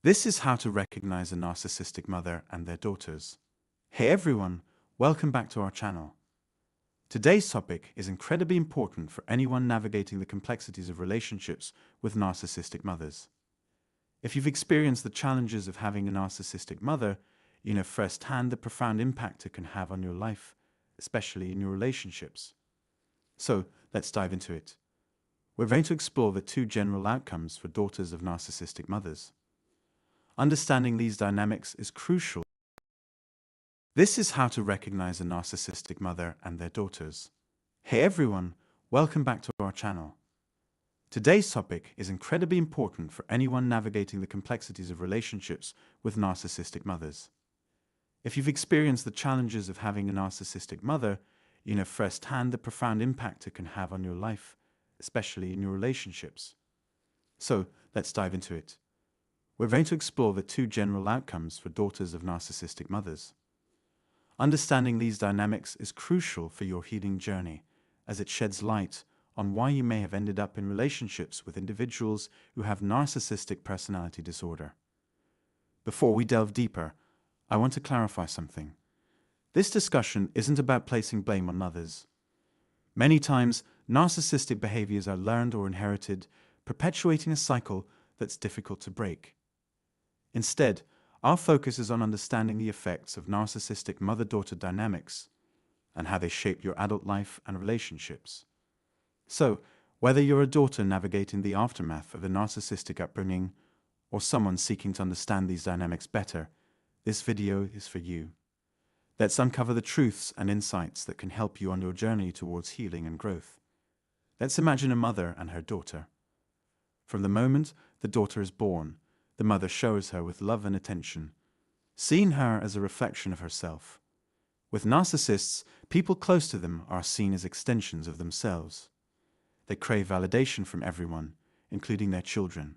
This is how to recognize a narcissistic mother and their daughters. Hey everyone, welcome back to our channel. Today's topic is incredibly important for anyone navigating the complexities of relationships with narcissistic mothers. If you've experienced the challenges of having a narcissistic mother, you know firsthand the profound impact it can have on your life, especially in your relationships. So, let's dive into it. We're going to explore the two general outcomes for daughters of narcissistic mothers. Understanding these dynamics is crucial. This is how to recognize a narcissistic mother and their daughters. Hey everyone, welcome back to our channel. Today's topic is incredibly important for anyone navigating the complexities of relationships with narcissistic mothers. If you've experienced the challenges of having a narcissistic mother, you know firsthand the profound impact it can have on your life, especially in your relationships. So, let's dive into it. We're going to explore the two general outcomes for daughters of narcissistic mothers. Understanding these dynamics is crucial for your healing journey, as it sheds light on why you may have ended up in relationships with individuals who have narcissistic personality disorder. Before we delve deeper, I want to clarify something. This discussion isn't about placing blame on others. Many times, narcissistic behaviors are learned or inherited, perpetuating a cycle that's difficult to break. Instead, our focus is on understanding the effects of narcissistic mother-daughter dynamics and how they shape your adult life and relationships. So, whether you're a daughter navigating the aftermath of a narcissistic upbringing or someone seeking to understand these dynamics better, this video is for you. Let's uncover the truths and insights that can help you on your journey towards healing and growth. Let's imagine a mother and her daughter. From the moment the daughter is born, the mother showers her with love and attention, seeing her as a reflection of herself. With narcissists, people close to them are seen as extensions of themselves. They crave validation from everyone, including their children.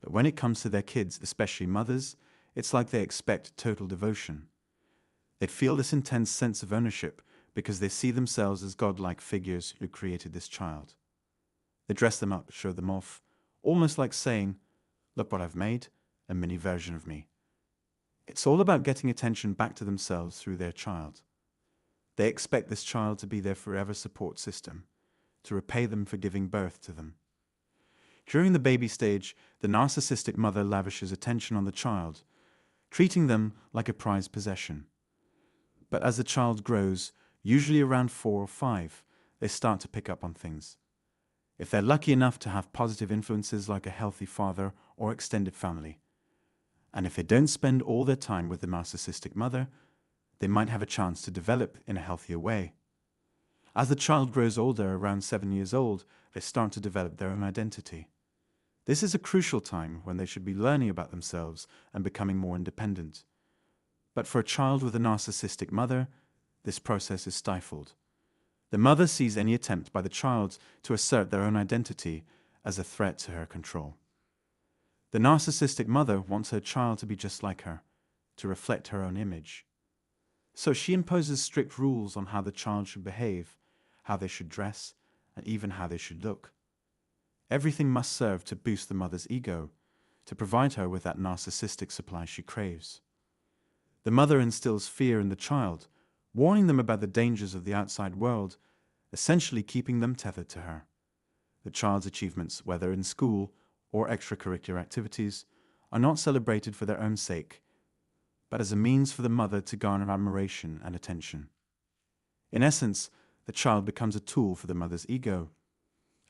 But when it comes to their kids, especially mothers, it's like they expect total devotion. They feel this intense sense of ownership because they see themselves as godlike figures who created this child. They dress them up, show them off, almost like saying, "Look what I've made, a mini version of me." It's all about getting attention back to themselves through their child. They expect this child to be their forever support system, to repay them for giving birth to them. During the baby stage, the narcissistic mother lavishes attention on the child, treating them like a prized possession. But as the child grows, usually around 4 or 5, they start to pick up on things. If they're lucky enough to have positive influences like a healthy father or extended family. And if they don't spend all their time with the narcissistic mother, they might have a chance to develop in a healthier way. As the child grows older, around 7 years old, they start to develop their own identity. This is a crucial time when they should be learning about themselves and becoming more independent. But for a child with a narcissistic mother, this process is stifled. The mother sees any attempt by the child to assert their own identity as a threat to her control. The narcissistic mother wants her child to be just like her, to reflect her own image. So she imposes strict rules on how the child should behave, how they should dress, and even how they should look. Everything must serve to boost the mother's ego, to provide her with that narcissistic supply she craves. The mother instills fear in the child, warning them about the dangers of the outside world, essentially keeping them tethered to her. The child's achievements, whether in school or extracurricular activities, are not celebrated for their own sake, but as a means for the mother to garner admiration and attention. In essence, the child becomes a tool for the mother's ego,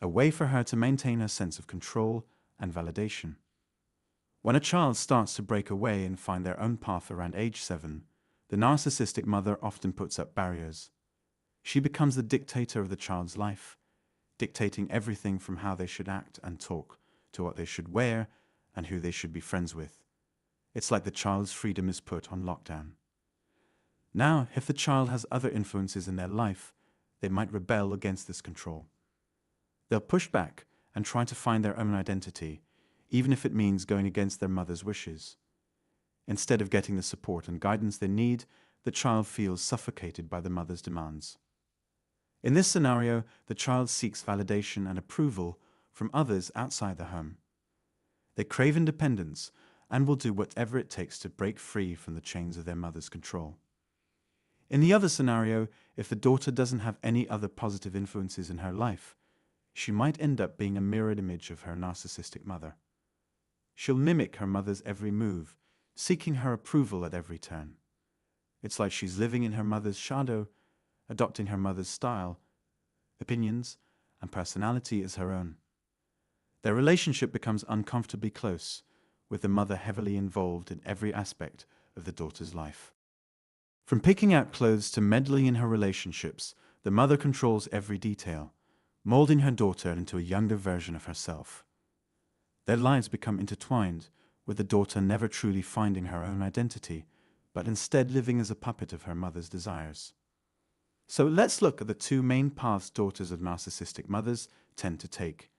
a way for her to maintain her sense of control and validation. When a child starts to break away and find their own path around age 7, the narcissistic mother often puts up barriers. She becomes the dictator of the child's life, dictating everything from how they should act and talk to what they should wear and who they should be friends with. It's like the child's freedom is put on lockdown. Now, if the child has other influences in their life, they might rebel against this control. They'll push back and try to find their own identity, even if it means going against their mother's wishes. Instead of getting the support and guidance they need, the child feels suffocated by the mother's demands. In this scenario, the child seeks validation and approval from others outside the home. They crave independence and will do whatever it takes to break free from the chains of their mother's control. In the other scenario, if the daughter doesn't have any other positive influences in her life, she might end up being a mirrored image of her narcissistic mother. She'll mimic her mother's every move, seeking her approval at every turn. It's like she's living in her mother's shadow, adopting her mother's style, opinions, and personality as her own. Their relationship becomes uncomfortably close, with the mother heavily involved in every aspect of the daughter's life. From picking out clothes to meddling in her relationships, the mother controls every detail, molding her daughter into a younger version of herself. Their lives become intertwined, with the daughter never truly finding her own identity, but instead living as a puppet of her mother's desires. So let's look at the two main paths daughters of narcissistic mothers tend to take.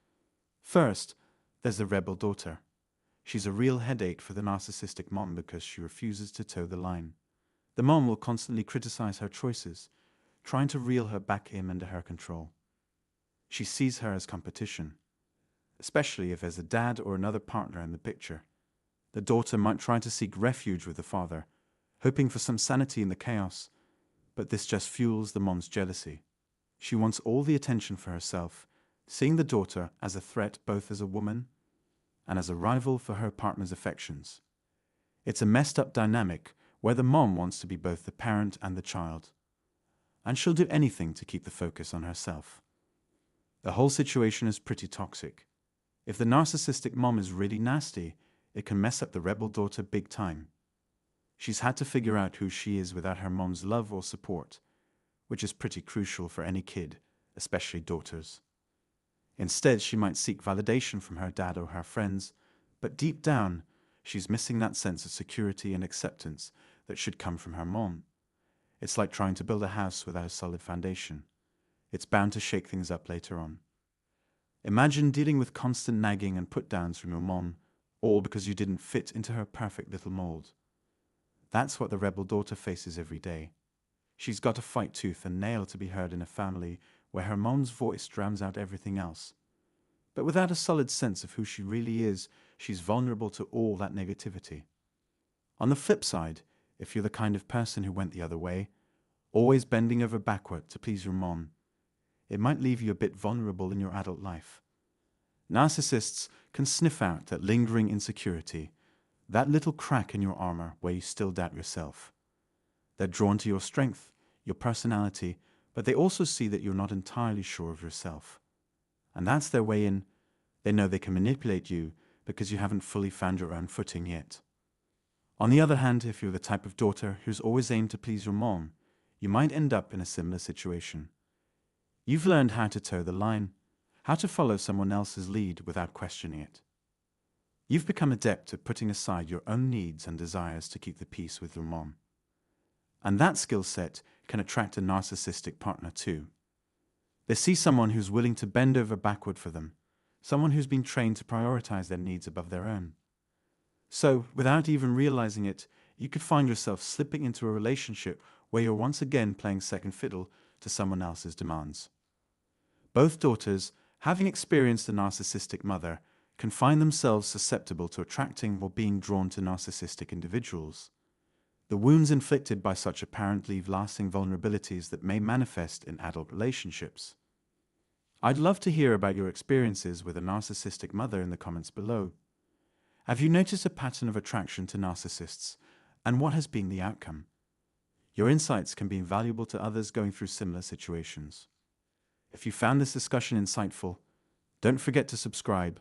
First, there's the rebel daughter. She's a real headache for the narcissistic mom because she refuses to toe the line. The mom will constantly criticize her choices, trying to reel her back in under her control. She sees her as competition, especially if there's a dad or another partner in the picture. The daughter might try to seek refuge with the father, hoping for some sanity in the chaos, but this just fuels the mom's jealousy. She wants all the attention for herself, seeing the daughter as a threat both as a woman and as a rival for her partner's affections. It's a messed up dynamic where the mom wants to be both the parent and the child, and she'll do anything to keep the focus on herself. The whole situation is pretty toxic. If the narcissistic mom is really nasty, it can mess up the rebel daughter big time. She's had to figure out who she is without her mom's love or support, which is pretty crucial for any kid, especially daughters. Instead, she might seek validation from her dad or her friends, but deep down, she's missing that sense of security and acceptance that should come from her mom. It's like trying to build a house without a solid foundation. It's bound to shake things up later on. Imagine dealing with constant nagging and put-downs from your mom, all because you didn't fit into her perfect little mold. That's what the rebel daughter faces every day. She's got to fight tooth and nail to be heard in a family where her mom's voice drowns out everything else. But without a solid sense of who she really is, she's vulnerable to all that negativity. On the flip side, if you're the kind of person who went the other way, always bending over backward to please your mom, it might leave you a bit vulnerable in your adult life. Narcissists can sniff out that lingering insecurity, that little crack in your armor where you still doubt yourself. They're drawn to your strength, your personality, but they also see that you're not entirely sure of yourself. And that's their way in. They know they can manipulate you because you haven't fully found your own footing yet. On the other hand, if you're the type of daughter who's always aimed to please your mom, you might end up in a similar situation. You've learned how to toe the line, how to follow someone else's lead without questioning it. You've become adept at putting aside your own needs and desires to keep the peace with your mom. And that skill set can attract a narcissistic partner too. They see someone who's willing to bend over backward for them, someone who's been trained to prioritize their needs above their own. So, without even realizing it, you could find yourself slipping into a relationship where you're once again playing second fiddle to someone else's demands. Both daughters, having experienced a narcissistic mother, can find themselves susceptible to attracting or being drawn to narcissistic individuals. The wounds inflicted by such a parent leave lasting vulnerabilities that may manifest in adult relationships. I'd love to hear about your experiences with a narcissistic mother in the comments below. Have you noticed a pattern of attraction to narcissists, and what has been the outcome? Your insights can be invaluable to others going through similar situations. If you found this discussion insightful, don't forget to subscribe